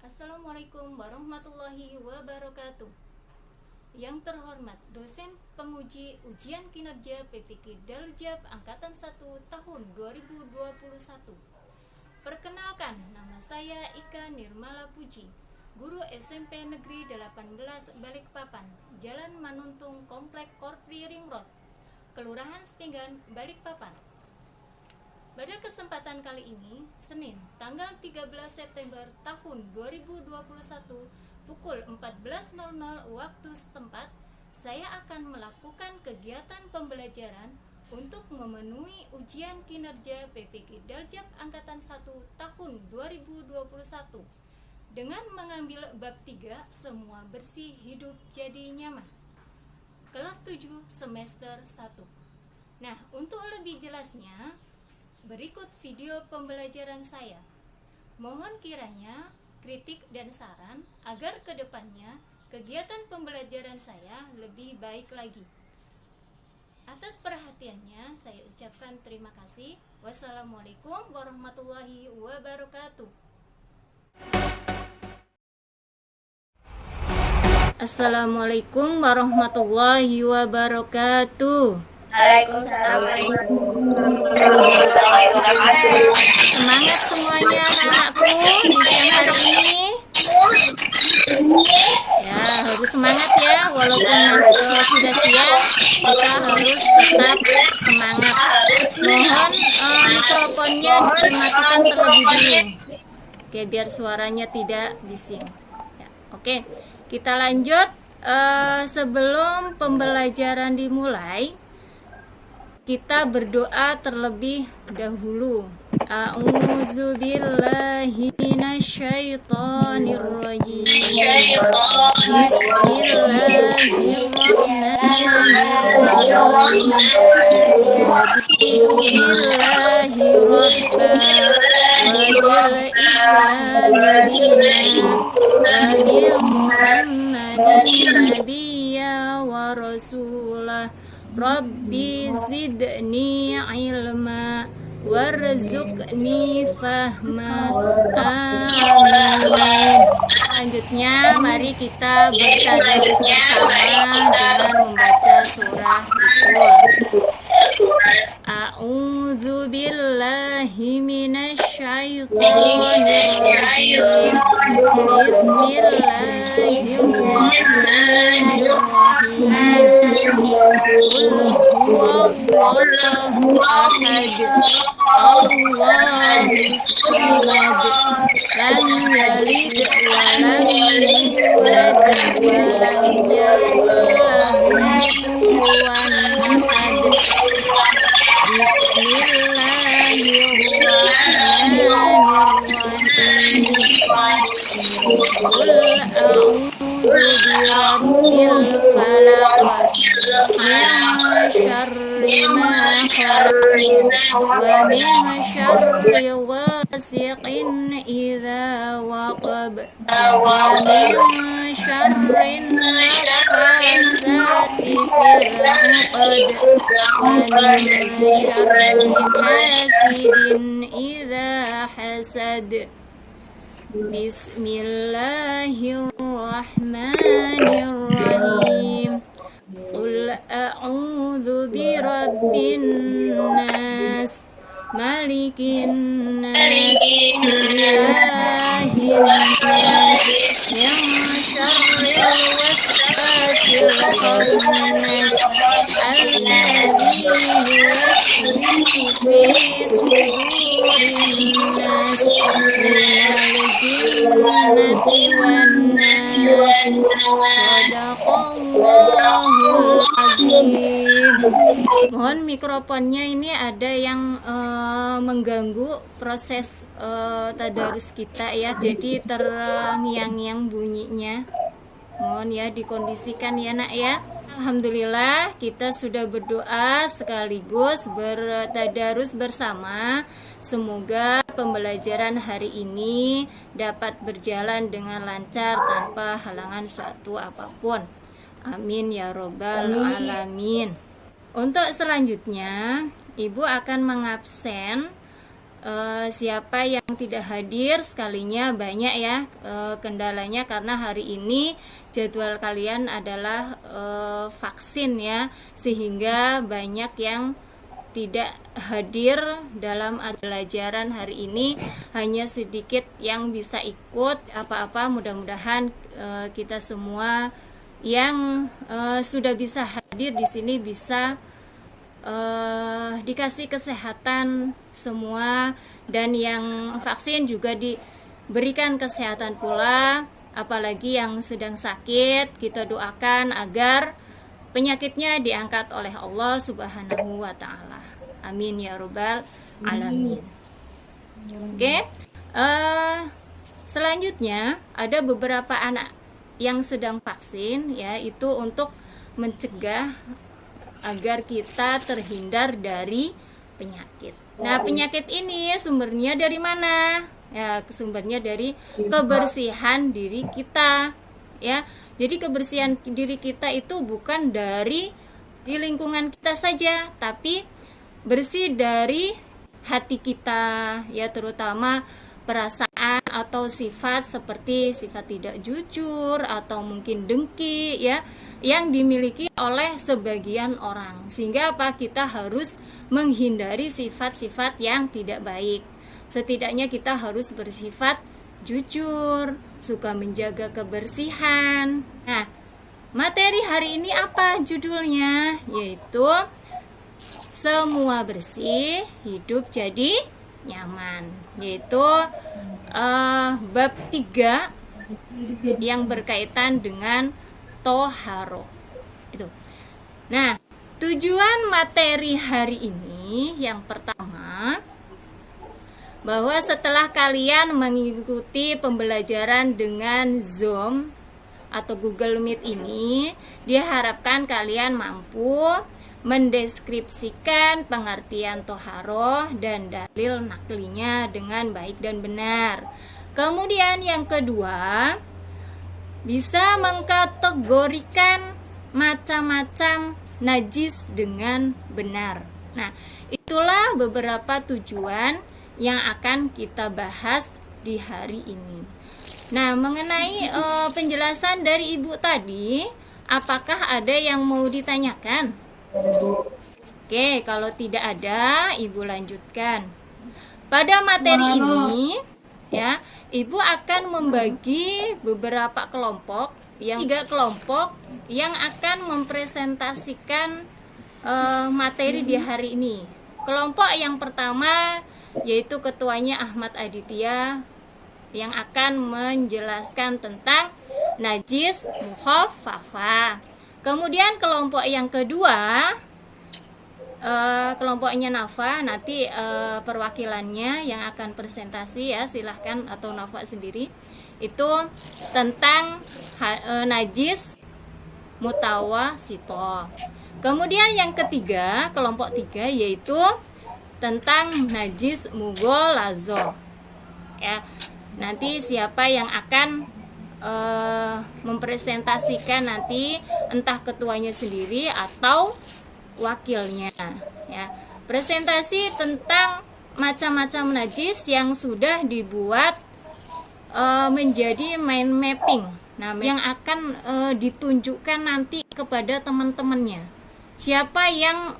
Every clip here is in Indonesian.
Assalamualaikum warahmatullahi wabarakatuh. Yang terhormat dosen penguji ujian kinerja PPK Daljab Angkatan 1 tahun 2021. Perkenalkan, nama saya Ika Nirmala Puji, guru SMP Negeri 18 Balikpapan, Jalan Manuntung, Komplek Korpri Ring Road, Kelurahan Sepinggan, Balikpapan. Pada kesempatan kali ini, Senin, tanggal 13 September tahun 2021, pukul 14.00 waktu setempat, saya akan melakukan kegiatan pembelajaran untuk memenuhi ujian kinerja PPK Daljab Angkatan 1 tahun 2021 dengan mengambil bab 3, semua bersih hidup jadi nyaman. Kelas 7 semester 1. Nah, untuk lebih jelasnya, berikut video pembelajaran saya. Mohon kiranya kritik dan saran agar kedepannya kegiatan pembelajaran saya lebih baik lagi. Atas perhatiannya saya ucapkan terima kasih. Wassalamualaikum warahmatullahi wabarakatuh. Assalamualaikum warahmatullahi wabarakatuh. Semangat semuanya anak-anakku di siang hari ini. Ya, harus semangat ya, walaupun sudah siang, kita harus tetap semangat. Mohon mikrofonnya dimatikan terlebih dulu. Oke, biar suaranya tidak bising. Ya, oke, kita lanjut. Sebelum pembelajaran dimulai, kita berdoa terlebih dahulu. A'udzubillahi minasyaitonirrajim. Bismillahirrahmanirrahim. Wabillahi rabba wabil islami dina wabil muhammadin nabiyya wa rasulah. Rabbi zidni ilma warzuqni fahma. Amin. Selanjutnya mari kita bertadarus bersama dengan membaca surah berikut. A'udzu billahi minasyaitonir rajim. Bismillahirrahmanirrahim. Qul huwallahu ahad. Allahus samad. Lam yalid wa lam yulad wa lam yakul lahu kufuwan ahad. Bismillahirrahmanirrahim. Qul a'udzu birabbil falaq min syarri ma khalaq wa min syarri ghasiqin idza waqab wa min syarri nafasati fil 'uqad wa min syarri hasidin idza hasad. Bismillahirrahmanirrahim. Qul a'udzu birabbin nas malikin nas ilahin nas min syarril waswasil khannas alladzi yuwaswisu fi sudurin nas minal jinnati wan nas. Shadaqallahul azim. Mohon mikrofonnya ini ada yang mengganggu proses tadarus kita ya, jadi terngiang-ngiang bunyinya. Mohon ya dikondisikan ya nak ya. Alhamdulillah kita sudah berdoa sekaligus bertadarus bersama. Semoga pembelajaran hari ini dapat berjalan dengan lancar tanpa halangan suatu apapun. Amin ya robbal alamin. Untuk selanjutnya, Ibu akan mengabsen siapa yang tidak hadir sekalinya banyak ya kendalanya, karena hari ini jadwal kalian adalah vaksin ya, sehingga banyak yang tidak hadir dalam pelajaran hari ini, hanya sedikit yang bisa ikut. Apa-apa mudah-mudahan kita semua yang sudah bisa hadir di sini bisa dikasih kesehatan semua, dan yang vaksin juga diberikan kesehatan pula, apalagi yang sedang sakit kita doakan agar penyakitnya diangkat oleh Allah Subhanahu wa Ta'ala. Amin ya Rabbal Alamin. Oke, selanjutnya ada beberapa anak yang sedang vaksin ya, itu untuk mencegah agar kita terhindar dari penyakit. Nah, penyakit ini sumbernya dari mana? Ya, sumbernya dari kebersihan diri kita. Ya, jadi kebersihan diri kita itu bukan dari di lingkungan kita saja, tapi bersih dari hati kita, ya, terutama perasaan atau sifat seperti sifat tidak jujur atau mungkin dengki ya, yang dimiliki oleh sebagian orang. Sehingga apa? Kita harus menghindari sifat-sifat yang tidak baik. Setidaknya kita harus bersifat jujur, suka menjaga kebersihan. Nah, materi hari ini apa judulnya? Yaitu semua bersih, hidup jadi nyaman. Yaitu bab 3 yang berkaitan dengan toharo itu. Nah, tujuan materi hari ini yang pertama, bahwa setelah kalian mengikuti pembelajaran dengan Zoom atau Google Meet ini, diharapkan kalian mampu mendeskripsikan pengertian toharo dan dalil naklinya dengan baik dan benar. Kemudian yang kedua, bisa mengkategorikan macam-macam najis dengan benar. Nah, itulah beberapa tujuan yang akan kita bahas di hari ini. Nah, mengenai penjelasan dari Ibu tadi, apakah ada yang mau ditanyakan? Oke, kalau tidak ada, Ibu lanjutkan. Pada materi ini, ya, Ibu akan membagi beberapa kelompok, yang 3 kelompok yang akan mempresentasikan materi di hari ini. Kelompok yang pertama yaitu ketuanya Ahmad Aditya yang akan menjelaskan tentang najis mukhaffafa. Kemudian kelompok yang kedua, kelompoknya Nafa, nanti perwakilannya yang akan presentasi ya, silahkan, atau Nafa sendiri, itu tentang najis mutawasito. Kemudian yang ketiga, kelompok 3, yaitu tentang najis mughalazo. Ya, nanti siapa yang akan mempresentasikan nanti, entah ketuanya sendiri atau wakilnya ya. Presentasi tentang macam-macam najis yang sudah dibuat menjadi mind mapping. Nah, yang akan ditunjukkan nanti kepada teman-temannya. Siapa yang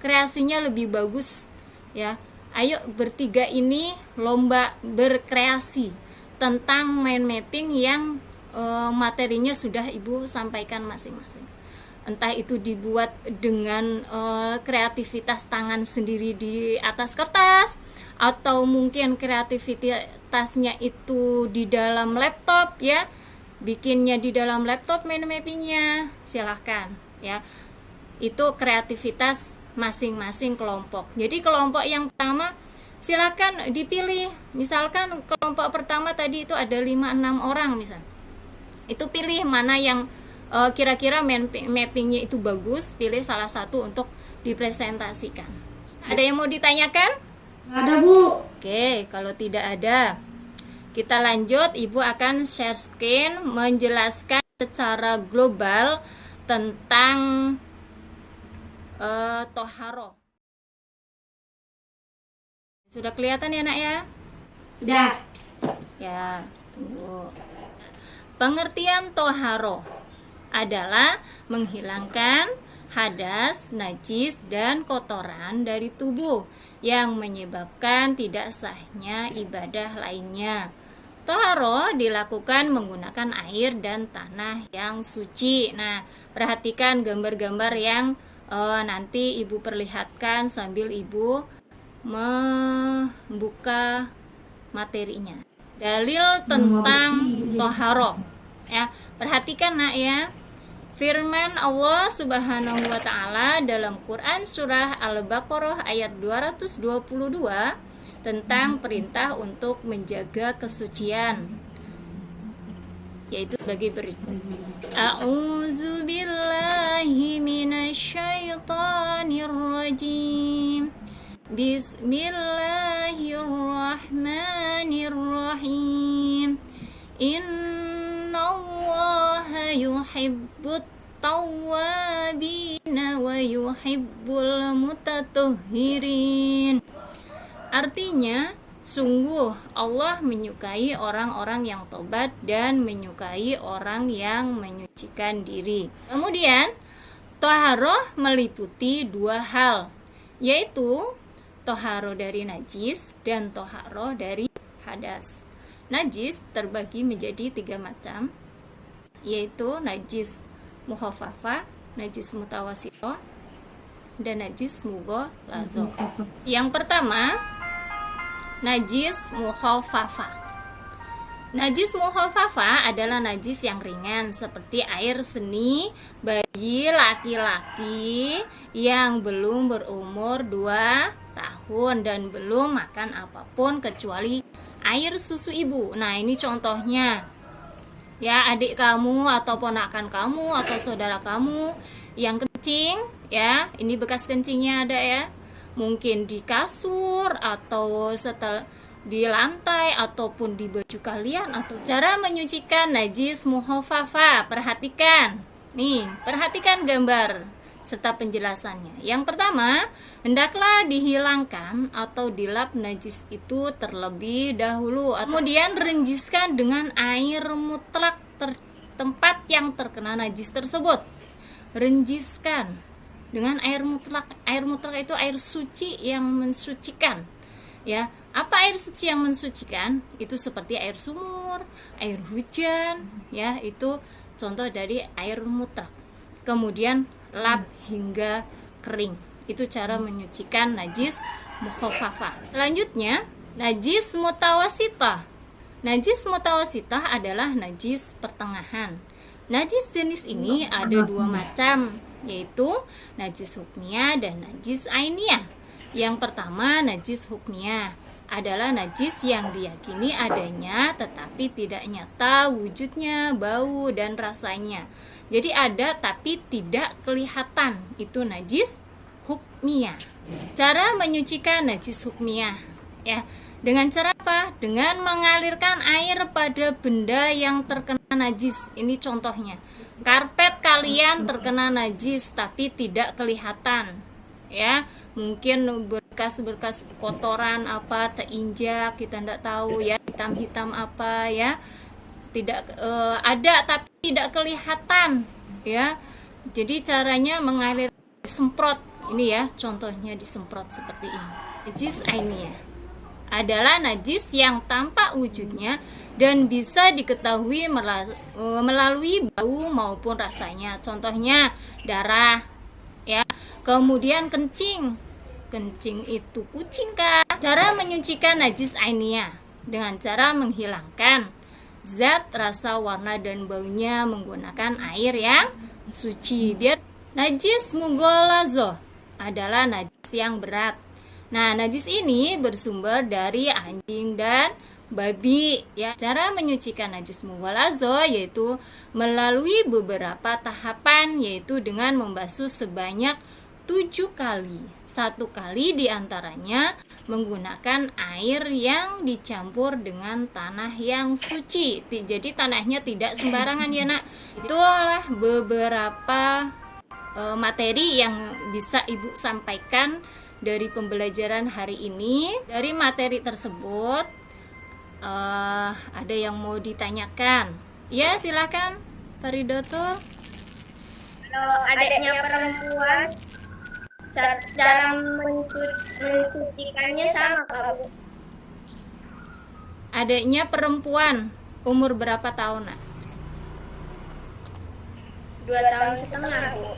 kreasinya lebih bagus ya. Ayo bertiga ini lomba berkreasi tentang mind mapping yang materinya sudah Ibu sampaikan masing-masing. Entah itu dibuat dengan kreativitas tangan sendiri di atas kertas, atau mungkin kreativitasnya itu di dalam laptop ya, bikinnya di dalam laptop mind mappingnya, silahkan ya. Itu kreativitas masing-masing kelompok. Jadi kelompok yang pertama silakan dipilih. Misalkan kelompok pertama tadi itu ada 5-6 orang misal. Itu pilih mana yang kira-kira mappingnya itu bagus, pilih salah satu untuk dipresentasikan. Ada yang mau ditanyakan? Ada, Bu. Oke, kalau tidak ada, kita lanjut. Ibu akan share screen menjelaskan secara global tentang toharo. Sudah kelihatan ya nak ya? Udah. Ya, tunggu. Pengertian toharo adalah menghilangkan hadas, najis, dan kotoran dari tubuh yang menyebabkan tidak sahnya ibadah lainnya. Toharo dilakukan menggunakan air dan tanah yang suci. Nah, perhatikan gambar-gambar yang nanti ibu perlihatkan sambil ibu membuka materinya. Dalil tentang toharo. Ya, perhatikan nak ya. Firman Allah Subhanahu wa taala dalam Quran surah Al-Baqarah ayat 222 tentang perintah untuk menjaga kesucian, yaitu sebagai berikut. A'udzu billahi minasyaitonir rajim. Bismillahirrahmanirrahim. Innallaha yuhibbut tawwabina wa yuhibbul mutatahhirin. Artinya, sungguh Allah menyukai orang-orang yang tobat dan menyukai orang yang menyucikan diri. Kemudian, toharoh meliputi dua hal, yaitu toharoh dari najis dan toharoh dari hadas. Najis terbagi menjadi 3 macam, yaitu najis mukhafafah, najis mutawasithah, dan najis mughaladzah. Yang pertama, najis mukhafafah. Najis mukhafafah adalah najis yang ringan seperti air seni bayi laki-laki yang belum berumur 2 tahun dan belum makan apapun kecuali air susu ibu. Nah, ini contohnya. Ya, adik kamu atau ponakan kamu atau saudara kamu yang kencing, ya, ini bekas kencingnya ada ya. Mungkin di kasur atau setel di lantai ataupun di baju kalian. Atau cara menyucikan najis mukhafafah, perhatikan. Nih, perhatikan gambar serta penjelasannya. Yang pertama, hendaklah dihilangkan atau dilap najis itu terlebih dahulu. Kemudian renjiskan dengan air mutlak tempat yang terkena najis tersebut. Renjiskan dengan air mutlak. Air mutlak itu air suci yang mensucikan. Ya, apa air suci yang mensucikan? Itu seperti air sumur, air hujan, ya, itu contoh dari air mutlak. Kemudian lap hingga kering. Itu cara menyucikan najis mukhafafah. Selanjutnya, najis mutawasithah. Najis mutawasithah adalah najis pertengahan. Najis jenis ini ada 2 macam, yaitu najis hukmiyah dan najis ainiyah. Yang pertama, najis hukmiyah adalah najis yang diyakini adanya tetapi tidak nyata wujudnya, bau dan rasanya. Jadi ada tapi tidak kelihatan, itu najis hukmiyah. Cara menyucikan najis hukmiyah, ya, dengan cara apa? Dengan mengalirkan air pada benda yang terkena najis. Ini contohnya. Karpet kalian terkena najis tapi tidak kelihatan, ya. Mungkin berkas-berkas kotoran apa terinjak, kita tidak tahu ya, hitam-hitam apa ya. Tidak ada tapi tidak kelihatan, ya. Jadi caranya mengalir, disemprot. Ini ya contohnya, disemprot seperti ini. Najis ainiyah adalah najis yang tampak wujudnya dan bisa diketahui melalui bau maupun rasanya. Contohnya darah, ya. Kemudian kencing. Kencing itu kucing kan. Cara menyucikan najis ainiyah dengan cara menghilangkan zat, rasa, warna dan baunya menggunakan air yang suci. Biar najis mughaladzah adalah najis yang berat. Nah, najis ini bersumber dari anjing dan babi, ya. Cara menyucikan najis mughaladzah yaitu melalui beberapa tahapan, yaitu dengan membasuh sebanyak 7 kali. 1 kali diantaranya menggunakan air yang dicampur dengan tanah yang suci. Jadi tanahnya tidak sembarangan ya nak. Itulah beberapa materi yang bisa ibu sampaikan dari pembelajaran hari ini. Dari materi tersebut ada yang mau ditanyakan? Ya, silakan Pak Ridoto. Kalau adiknya perempuan, cara mensucikannya sama Kak Bu? Adiknya perempuan, umur berapa tahun, Nak? 2 tahun setengah Bu.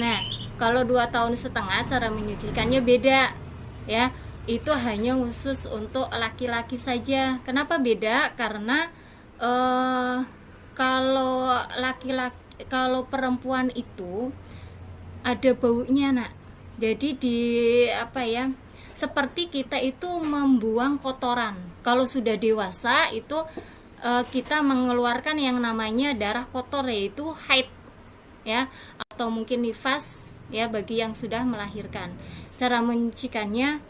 Nah, kalau 2 tahun setengah cara menyucikannya beda, ya. Itu hanya khusus untuk laki-laki saja. Kenapa beda? Karena kalau perempuan itu ada baunya, Nak. Jadi seperti kita itu membuang kotoran. Kalau sudah dewasa itu kita mengeluarkan yang namanya darah kotor, yaitu haid, ya, atau mungkin nifas, ya, bagi yang sudah melahirkan. Cara menyucikannya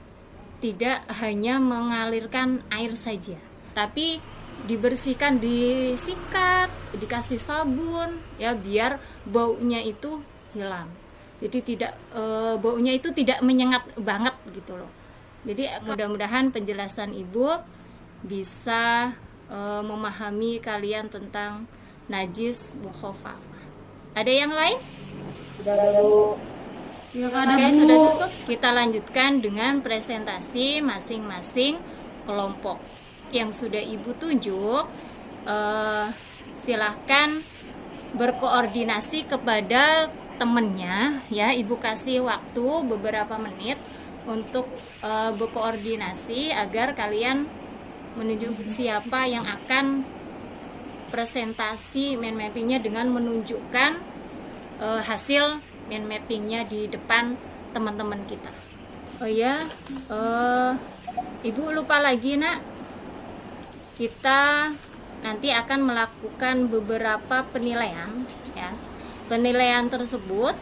tidak hanya mengalirkan air saja, tapi dibersihkan, disikat, dikasih sabun, ya, biar baunya itu hilang. Jadi baunya itu tidak menyengat banget gitu loh. Jadi mudah-mudahan penjelasan Ibu bisa memahami kalian tentang najis mukhafafah. Ada yang lain? Sudah ada Bu. Oke, sudah cukup. Kita lanjutkan dengan presentasi masing-masing kelompok yang sudah Ibu tunjuk. Silahkan berkoordinasi kepada temennya, ya. Ibu kasih waktu beberapa menit untuk berkoordinasi agar kalian menunjuk siapa yang akan presentasi mind mappingnya dengan menunjukkan hasil mind mappingnya di depan teman-teman kita. Oh ya, Ibu lupa lagi, Nak. Kita nanti akan melakukan beberapa penilaian, ya. Penilaian tersebut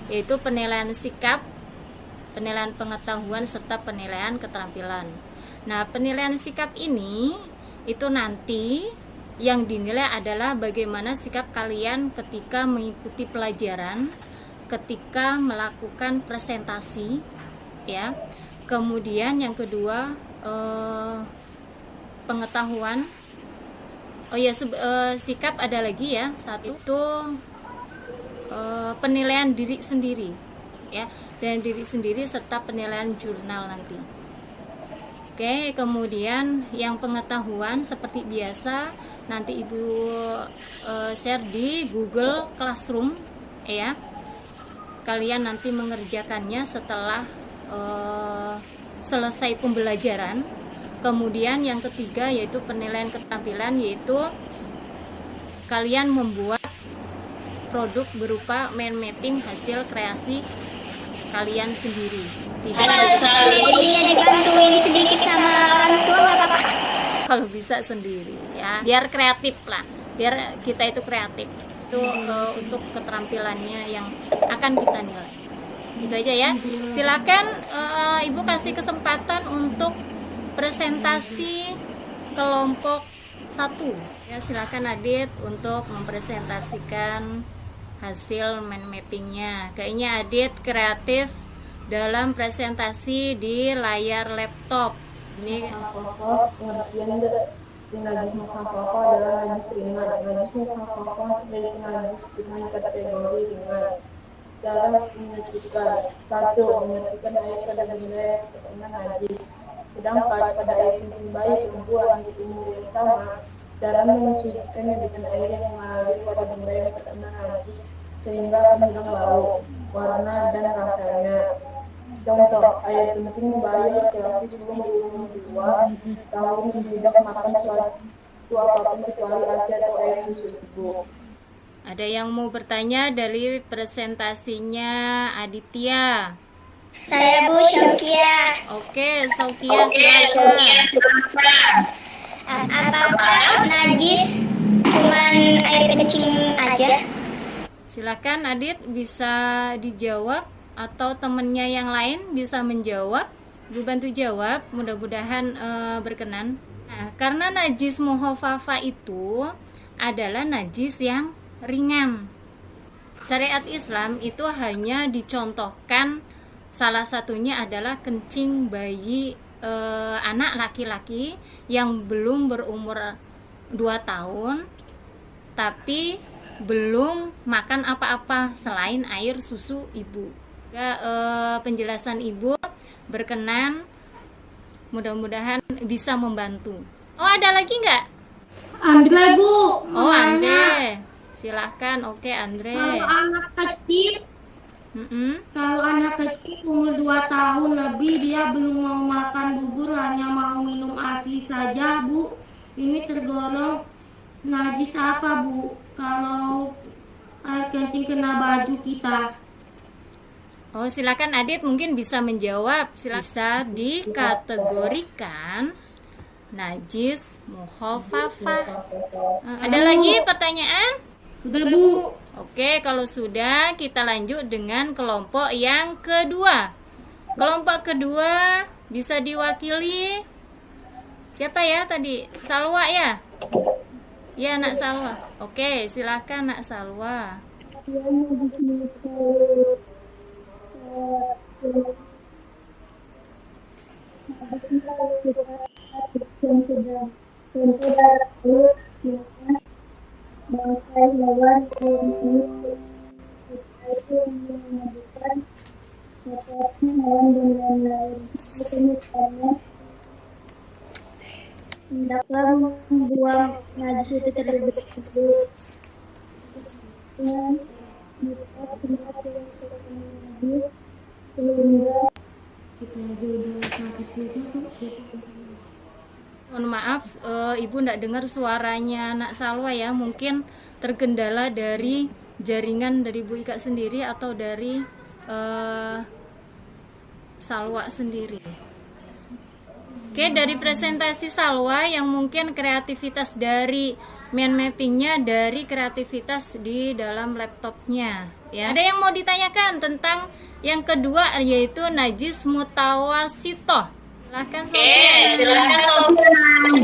yaitu penilaian sikap, penilaian pengetahuan, serta penilaian keterampilan. Nah, penilaian sikap ini itu nanti yang dinilai adalah bagaimana sikap kalian ketika mengikuti pelajaran, ketika melakukan presentasi, ya. Kemudian yang kedua pengetahuan. Oh ya, sikap ada lagi, ya. Satu itu penilaian diri sendiri, ya, dan diri sendiri serta penilaian jurnal nanti. Oke, kemudian yang pengetahuan seperti biasa nanti Ibu share di Google Classroom, ya. Kalian nanti mengerjakannya setelah selesai pembelajaran. Kemudian yang ketiga yaitu penilaian keterampilan, yaitu kalian membuat produk berupa mind mapping hasil kreasi kalian sendiri. Jadinya dibantuin sedikit sama orang tua nggak apa-apa? Kalau bisa sendiri, ya, biar kreatif lah, biar kita itu kreatif. Itu untuk keterampilannya yang akan kita nilai. Gitu aja, ya. Silakan Ibu kasih kesempatan untuk presentasi kelompok 1. Ya, silakan Adit untuk mempresentasikan hasil mind mappingnya. Kayaknya Adit kreatif dalam presentasi di layar laptop. Ini pengertian dari najis mukhafafah adalah najis ringan. Najis mukhafafah memiliki najis dengan kategori ringan. Cara menyucikan: 1. Menyucikan air pada wilayah terkena najis. Sedangkan pada air kencing bayi perempuan di umur yang sama, cara mensucikannya dengan air yang mengalir pada benda yang terkena najis sehingga akan hilang bau, warna, dan rasanya. Contoh, air kencing bayi laki-laki sebelum berumur 2 tahun tidak makan suatu apapun kecuali ASI atau air susu ibu. ada yang mau bertanya dari presentasinya Aditya? Saya Bu Syaukia. Oke, Saukia, silakan. Apakah najis cuman air kencing aja? Silakan Adit, bisa dijawab atau temennya yang lain bisa menjawab. Ibu bantu jawab, mudah-mudahan berkenan. Nah, karena najis mukhafafah itu adalah najis yang ringan. Syariat Islam itu hanya dicontohkan Salah satunya adalah kencing bayi anak laki-laki yang belum berumur 2 tahun tapi belum makan apa-apa selain air susu ibu. Ya, penjelasan ibu berkenan, mudah-mudahan bisa membantu. Oh, ada lagi nggak? Andre, Bu. Oh, Andre, silahkan. Oke, Andre. Kalau anak kecil umur 2 tahun lebih, dia belum mau makan bubur, hanya mau minum ASI saja, Bu. Ini tergolong najis apa, Bu? Kalau air kencing kena baju kita. Oh, silakan Adit mungkin bisa menjawab. Bisa dikategorikan najis mukhafafah. Ada lagi pertanyaan? Sudah, Bu. Oke, kalau sudah kita lanjut dengan kelompok yang kedua. Kelompok kedua bisa diwakili siapa ya tadi? Salwa ya? Ya, Nak Salwa. Oke, silakan Nak Salwa. bangkai hewan yang itu menunjukkan seperti hewan dan lain-lain. Misalnya, hendaklah membuang najis itu terlebih dahulu dengan tempat yang najis sehingga Mohon maaf, Ibu tidak dengar suaranya Nak Salwa ya. Mungkin terkendala dari jaringan dari Bu Ika sendiri atau dari Salwa sendiri. Oke, dari presentasi Salwa yang mungkin kreativitas dari mind mappingnya dari kreativitas di dalam laptopnya. Ya. Ada yang mau ditanyakan tentang yang kedua yaitu najis mutawasitoh. Silakan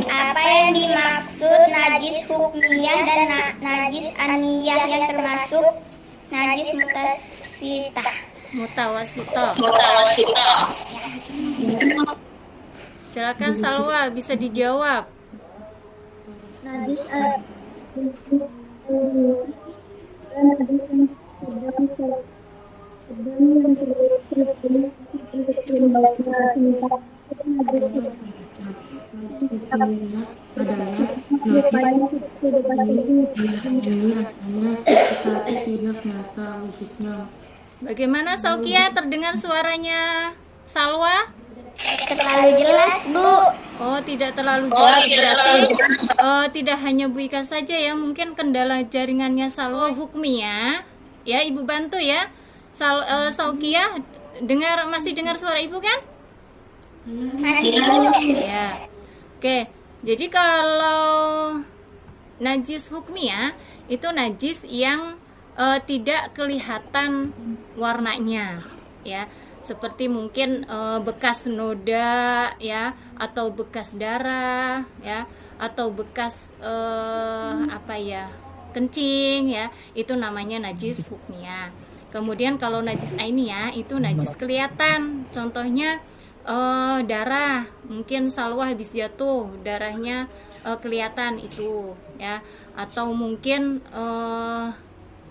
apa yang dimaksud najis hukmiyah dan najis aniyah yang termasuk najis mutawasitoh. Silakan Salwa bisa dijawab. najis najis yang Bagaimana Saukia, terdengar suaranya Salwa? terlalu jelas, Bu. Oh, tidak terlalu jelas berarti tidak hanya Bu Ika saja ya, mungkin kendala jaringannya Salwa hukmiyah. Ya, Ibu bantu ya. Saukia masih dengar suara Ibu kan? Masih, Bu. Ya. Oke. Jadi kalau najis hukmiyah itu najis yang tidak kelihatan warnanya, ya. Seperti mungkin bekas noda ya, atau bekas darah ya, atau bekas kencing ya, itu namanya najis hukmiyah. Kemudian kalau najis ainiyah itu najis kelihatan, contohnya darah, mungkin Salwa habis jatuh darahnya kelihatan itu ya, atau mungkin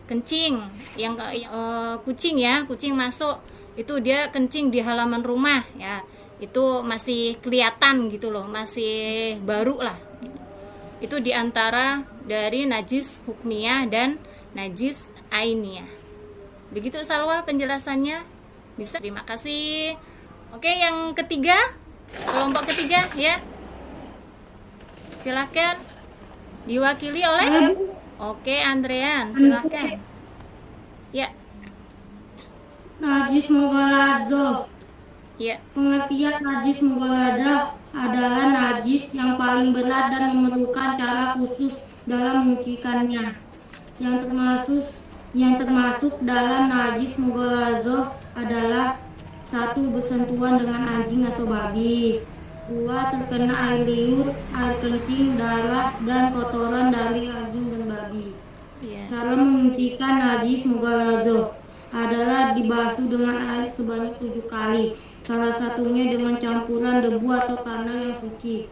kencing yang kucing masuk, itu dia kencing di halaman rumah ya, itu masih kelihatan gitu loh, masih baru lah. Itu diantara dari najis hukmiyah dan najis ainiyah. Begitu Salwa penjelasannya. Bisa, terima kasih. Oke, yang ketiga, kelompok ketiga ya, silakan diwakili oleh Andrean, silakan ya. Najis mughalazoh. Ya. Pengertian najis mughalazoh adalah najis yang paling berat dan memerlukan cara khusus dalam menyucikannya. Yang termasuk dalam najis mughalazoh adalah: 1. Bersentuhan dengan anjing atau babi. 2. Terkena air liur, air kencing, darah, dan kotoran dari anjing dan babi. Ya. Cara menyucikan najis mughalazoh: adalah dibasuh dengan air sebanyak 7 kali. Salah satunya dengan campuran debu atau tanah yang suci.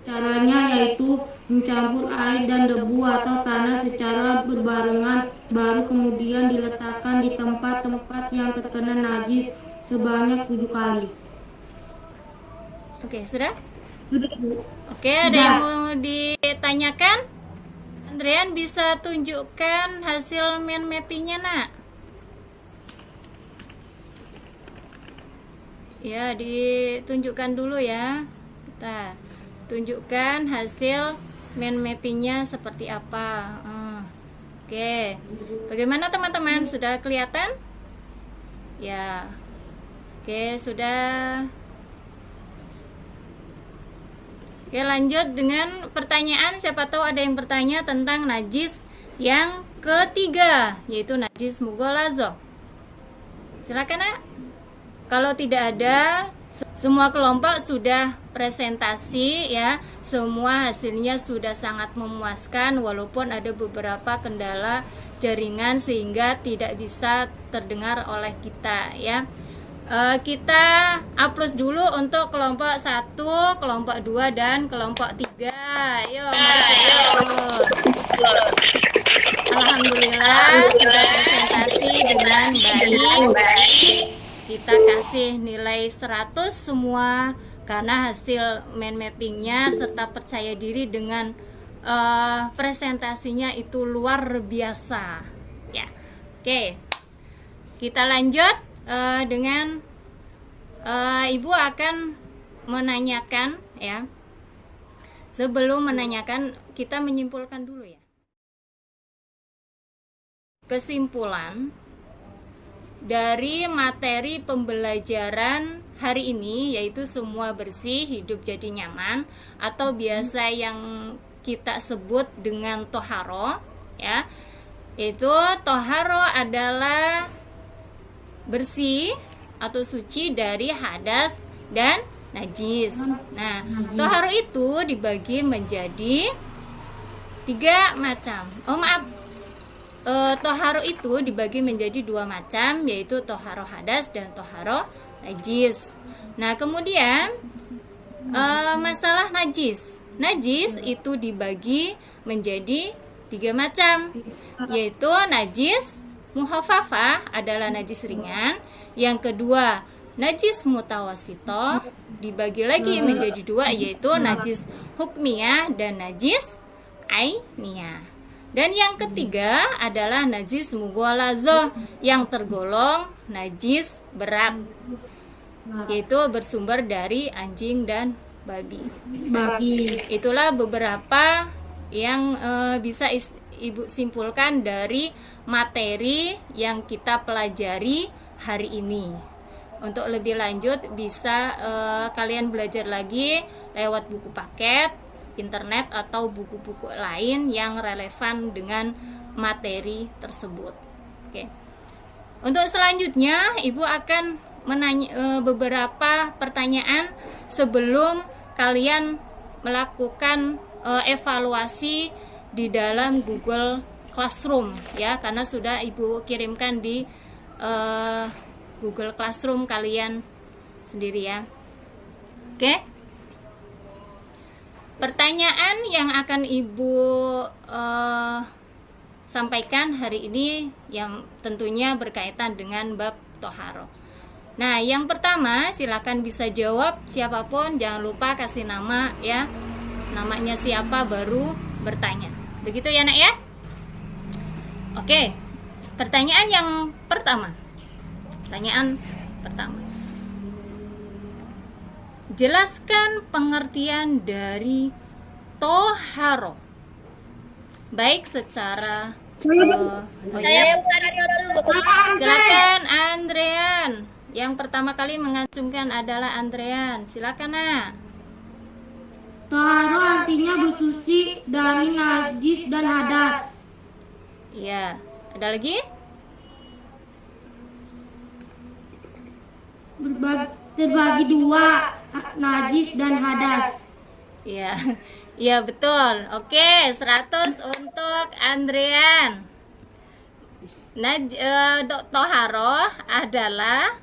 Caranya yaitu mencampur air dan debu atau tanah secara berbarengan, baru kemudian diletakkan di tempat-tempat yang terkena najis sebanyak 7 kali. Oke, sudah? Sudah, Bu. Oke, ada yang mau ditanyakan? Andrean bisa tunjukkan hasil mind mappingnya, nak? Ya, ditunjukkan dulu ya. Kita tunjukkan hasil mind mappingnya seperti apa. Oke, bagaimana teman-teman? Sudah kelihatan? Ya, oke, sudah. Oke, lanjut dengan pertanyaan. Siapa tahu ada yang bertanya tentang najis yang ketiga, yaitu najis mughallazah. Silakan, nak. Kalau tidak ada, semua kelompok sudah presentasi ya. Semua hasilnya sudah sangat memuaskan, walaupun ada beberapa kendala jaringan sehingga tidak bisa terdengar oleh kita ya. Kita upload dulu untuk kelompok 1, kelompok 2 dan kelompok 3. Yuk, mari kita upload. Alhamdulillah sudah presentasi dengan baik. Kita kasih nilai 100 semua karena hasil mind mappingnya serta percaya diri dengan presentasinya itu luar biasa ya. Oke, kita lanjut dengan Ibu akan menanyakan ya. Sebelum menanyakan, kita menyimpulkan dulu ya. Kesimpulan dari materi pembelajaran hari ini yaitu semua bersih, hidup jadi nyaman, atau biasa yang kita sebut dengan toharo ya. Itu toharo adalah bersih atau suci dari hadas dan najis. Nah, toharo itu dibagi menjadi 3 macam. Toharo itu dibagi menjadi 2 macam, yaitu toharo hadas dan toharo najis. Nah, kemudian masalah najis. Najis itu dibagi menjadi 3 macam, yaitu najis mukhafafah adalah najis ringan. Yang kedua, najis mutawasito dibagi lagi menjadi 2, yaitu najis hukmiyah dan najis ainiyah. Dan yang ketiga adalah najis mughallazah yang tergolong najis berat, yaitu bersumber dari anjing dan babi. Itulah beberapa yang bisa Ibu simpulkan dari materi yang kita pelajari hari ini. Untuk lebih lanjut bisa kalian belajar lagi lewat buku paket, internet, atau buku-buku lain yang relevan dengan materi tersebut. Oke. Untuk selanjutnya Ibu akan menanya beberapa pertanyaan sebelum kalian melakukan evaluasi di dalam Google Classroom ya, karena sudah Ibu kirimkan di Google Classroom kalian sendiri ya. Oke. Pertanyaan yang akan Ibu sampaikan hari ini yang tentunya berkaitan dengan bab toharo. Nah, yang pertama silakan bisa jawab siapapun, jangan lupa kasih nama ya. Namanya siapa baru bertanya. Begitu ya, Nak ya? Oke. Pertanyaan yang pertama. Jelaskan pengertian dari toharo. Baik secara silakan Andrean. Yang pertama kali mengacungkan adalah Andrean. Silakan, Nak. Toharo artinya bersuci dari najis dan hadas. Iya. Ada lagi? Terbagi 2, najis dan hadas. Iya. Iya, betul. Oke, 100 untuk Andrean. Toharoh adalah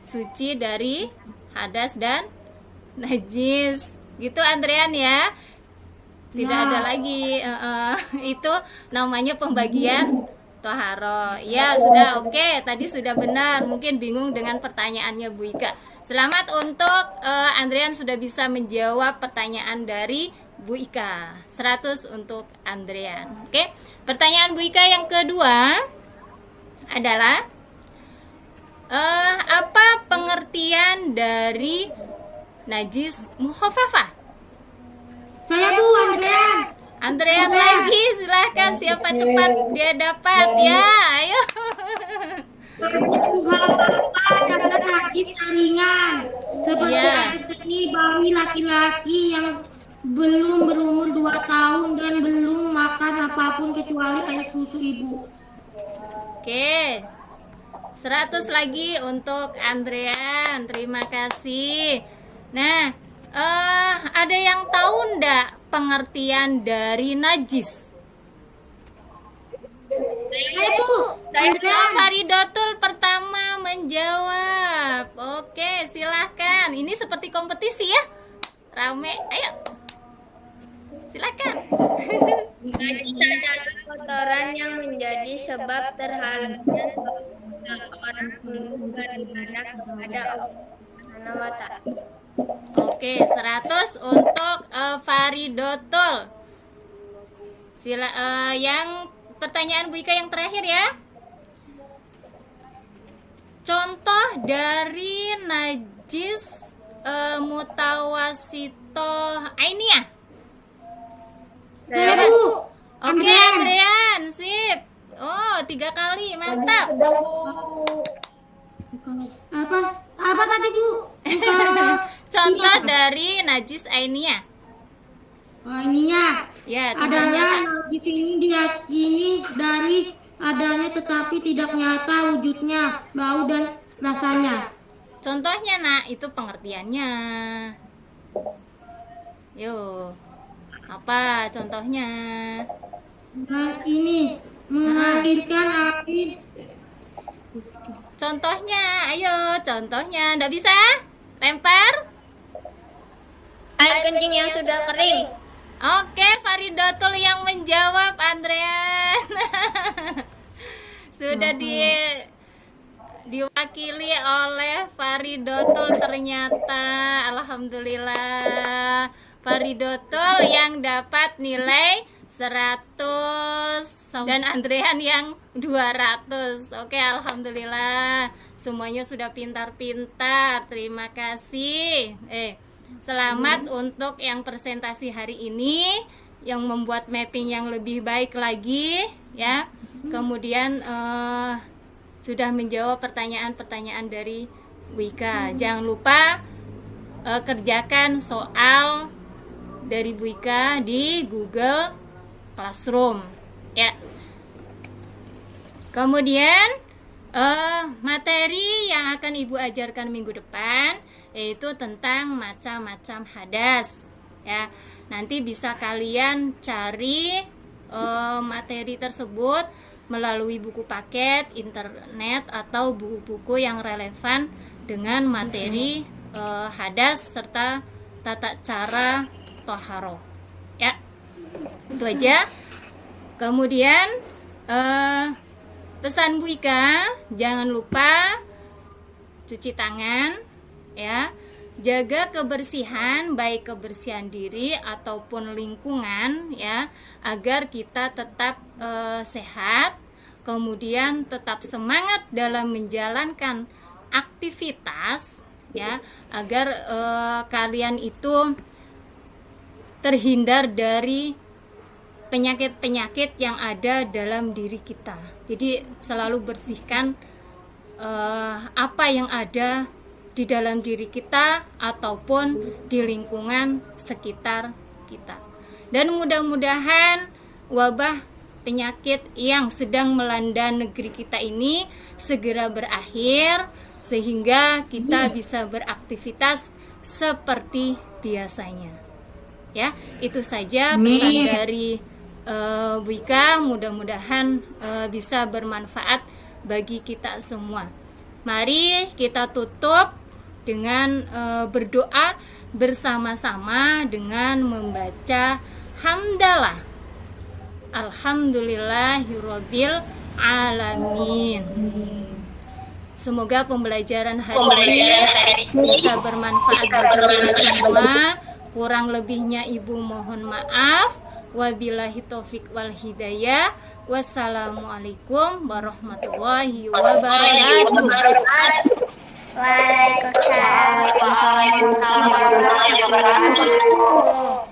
suci dari hadas dan najis. Gitu Andrean ya. Tidak ada lagi itu namanya pembagian toharoh. Ya sudah, oke. Tadi sudah benar. Mungkin bingung dengan pertanyaannya Bu Ika. Selamat untuk Andrean sudah bisa menjawab pertanyaan dari Bu Ika. 100 untuk Andrean. Oke. Pertanyaan Bu Ika yang kedua adalah apa pengertian dari najis mukhafafah? Saya Bu, Andrean. Andrean lagi, silahkan siapa cepat dia dapat ya, ayo. Mukhafafah adalah najis ringan seperti Iya. air seni bayi laki-laki yang belum berumur 2 tahun dan belum makan apapun kecuali air susu ibu. Oke, 100 lagi untuk Andrean, terima kasih. Nah, ada yang tahu ndak pengertian dari najis? Saya Bu, Andrean. Faridatul pertama menjawab. Oke, silahkan. Ini seperti kompetisi ya, rame. Ayo, silakan. Najis adalah kotoran yang menjadi sebab terhalangnya orang untuk beribadah kepada Allah Subhanahu wa Ta'ala. Oke, 100 untuk Faridatul. Yang pertanyaan Bu Ika yang terakhir ya. Contoh dari najis mutawasito ainiyah. Saya Bu. Oke, Andrean, sip. Oh, 3 kali, mantap. Apa tadi Bu? Contoh dari najis ainiyah. Oh, ini ya. Ya, contohnya Adalah Kak. di sini diyakini dari adanya tetapi tidak nyata wujudnya, bau dan rasanya. Contohnya nak, itu pengertiannya. Yo, apa contohnya? Dan ini mengalirkan air. Contohnya, ayo, contohnya. Nggak bisa? Lempar? Air kencing yang sudah kering. Oke, Faridatul yang menjawab, Andrean. Sudah diwakili oleh Faridatul ternyata. Alhamdulillah. Faridatul yang dapat nilai 100 dan Andrean yang 200. Oke, alhamdulillah. Semuanya sudah pintar-pintar. Terima kasih. Selamat untuk yang presentasi hari ini yang membuat mapping yang lebih baik lagi ya. Kemudian sudah menjawab pertanyaan-pertanyaan dari Wika. Jangan lupa kerjakan soal dari Wika di Google Classroom ya. Kemudian materi yang akan Ibu ajarkan minggu depan yaitu tentang macam-macam hadas ya. Nanti bisa kalian cari materi tersebut melalui buku paket, internet atau buku-buku yang relevan dengan materi hadas serta tata cara toharoh ya. Itu aja. Kemudian pesan Bu Ika, jangan lupa cuci tangan ya, jaga kebersihan baik kebersihan diri ataupun lingkungan ya, agar kita tetap sehat, kemudian tetap semangat dalam menjalankan aktivitas ya, agar kalian itu terhindar dari penyakit-penyakit yang ada dalam diri kita. Jadi selalu bersihkan apa yang ada di dalam diri kita ataupun di lingkungan sekitar kita. Dan mudah-mudahan wabah penyakit yang sedang melanda negeri kita ini segera berakhir sehingga kita bisa beraktivitas seperti biasanya. Ya, itu saja pesan dari Bu Ika, mudah-mudahan bisa bermanfaat bagi kita semua. Mari kita tutup dengan berdoa bersama-sama dengan membaca hamdalah. Alhamdulillahirabbil alamin. Semoga pembelajaran hari ini bisa bermanfaat bagi kita semua. Kurang lebihnya Ibu mohon maaf. Wabillahi taufik wal hidayah. Wassalamualaikum warahmatullahi wabarakatuh. Waalaikumsalam warahmatullahi wabarakatuh.